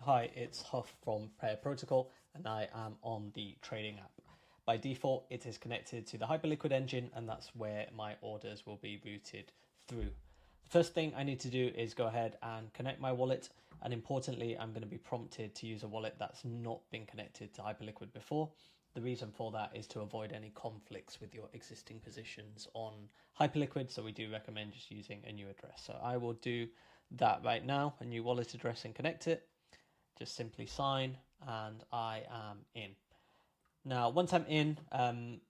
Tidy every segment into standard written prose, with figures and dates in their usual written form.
Hi, it's Huff from Pear Protocol, and I am on the trading app. By default, it is connected to the Hyperliquid engine, and that's where my orders will be routed through. The first thing I need to do is go ahead and connect my wallet, and importantly, I'm going to be prompted to use a wallet that's not been connected to Hyperliquid before. The reason for that is to avoid any conflicts with your existing positions on Hyperliquid, so we do recommend just using a new address. So I will do that right now, a new wallet address, and connect it. Just simply sign, and I am in. Now, once I'm in,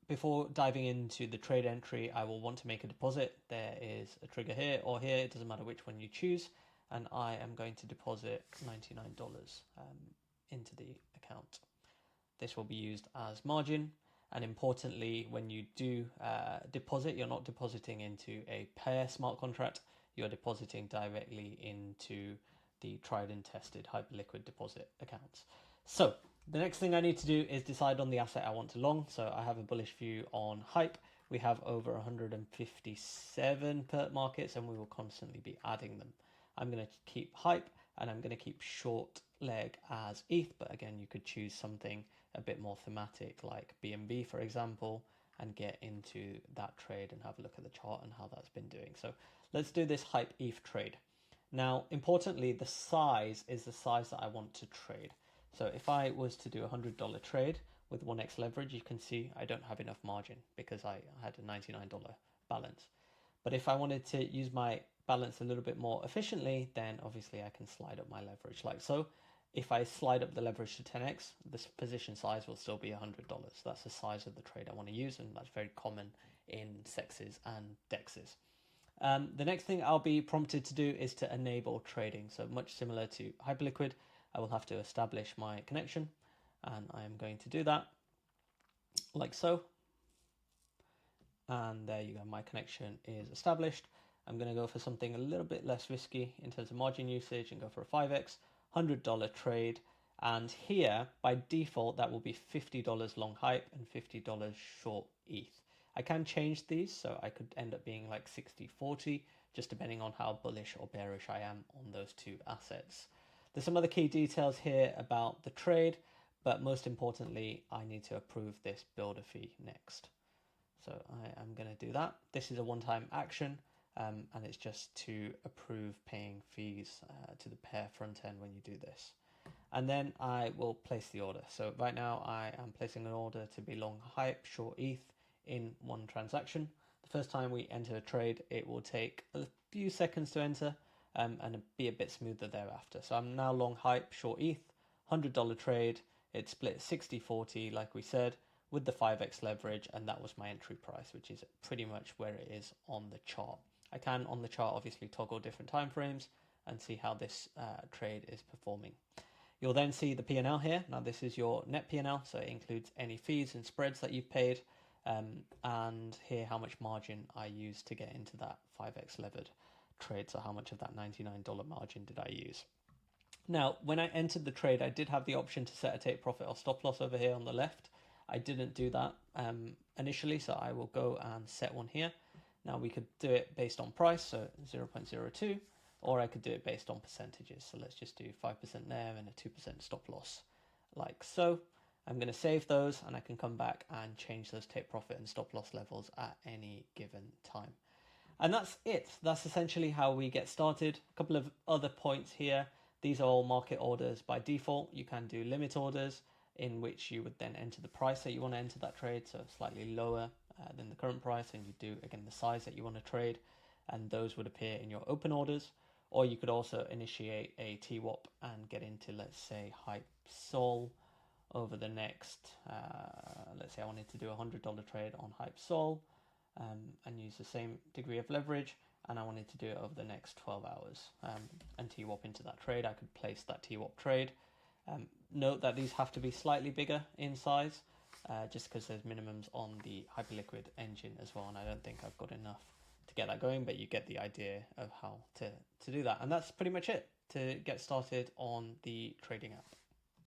before diving into the trade entry, I will want to make a deposit. There is a trigger here or here, it doesn't matter which one you choose, and I am going to deposit $99 into the account. This will be used as margin, and importantly, when you do deposit, you're not depositing into a Pear smart contract, you're depositing directly into the tried and tested Hyperliquid deposit accounts. So the next thing I need to do is decide on the asset I want to long. So I have a bullish view on Hype. We have over 157 perp markets, and we will constantly be adding them. I'm going to keep Hype, and I'm going to keep short leg as ETH, but again, you could choose something a bit more thematic like BNB, for example, and get into that trade and have a look at the chart and how that's been doing. So let's do this Hype ETH trade. Now, importantly, the size is the size that I want to trade. So if I was to do a $100 trade with 1x leverage, you can see I don't have enough margin because I had a $99 balance. But if I wanted to use my balance a little bit more efficiently, then obviously I can slide up my leverage like so. If I slide up the leverage to 10x, this position size will still be $100. That's the size of the trade I want to use, and that's very common in sexes and dexes. The next thing I'll be prompted to do is to enable trading. So much similar to Hyperliquid, I will have to establish my connection, and I am going to do that like so. And there you go, my connection is established. I'm going to go for something a little bit less risky in terms of margin usage and go for a 5x, $100 trade. And here, by default, that will be $50 long Hype and $50 short ETH. I can change these, so I could end up being like 60-40, just depending on how bullish or bearish I am on those two assets. There's some other key details here about the trade, but most importantly, I need to approve this builder fee next. So I am going to do that. This is a one-time action, and it's just to approve paying fees to the Pear front end when you do this. And then I will place the order. So right now I am placing an order to be long Hype, short ETH in one transaction. The first time we enter a trade, it will take a few seconds to enter and be a bit smoother thereafter. So I'm now long Hype, short ETH, $100 trade. It split 60-40 like we said with the 5x leverage, and that was my entry price, which is pretty much where it is on the chart. I can on the chart obviously toggle different time frames and see how this trade is performing. You'll then see the P&L here. Now this is your net P&L, so it includes any fees and spreads that you've paid, and here how much margin I used to get into that 5x levered trade. So how much of that $99 margin did I use? Now, when I entered the trade, I did have the option to set a take profit or stop loss over here on the left. I didn't do that initially, so I will go and set one here. Now we could do it based on price, so 0.02, or I could do it based on percentages. So let's just do 5% there and a 2% stop loss, like so. I'm going to save those, and I can come back and change those take profit and stop loss levels at any given time. And that's it. That's essentially how we get started. A couple of other points here. These are all market orders by default. You can do limit orders, in which you would then enter the price that you want to enter that trade, so slightly lower than the current price, and you do, again, the size that you want to trade, and those would appear in your open orders. Or you could also initiate a TWAP and get into, let's say, Hype Sol over the next, let's say I wanted to do a $100 trade on Hype Sol and use the same degree of leverage, and I wanted to do it over the next 12 hours and TWAP into that trade. I could place that TWAP trade. Note that these have to be slightly bigger in size, just because there's minimums on the Hyperliquid engine as well, and I don't think I've got enough to get that going, but you get the idea of how to do that. And that's pretty much it to get started on the trading app.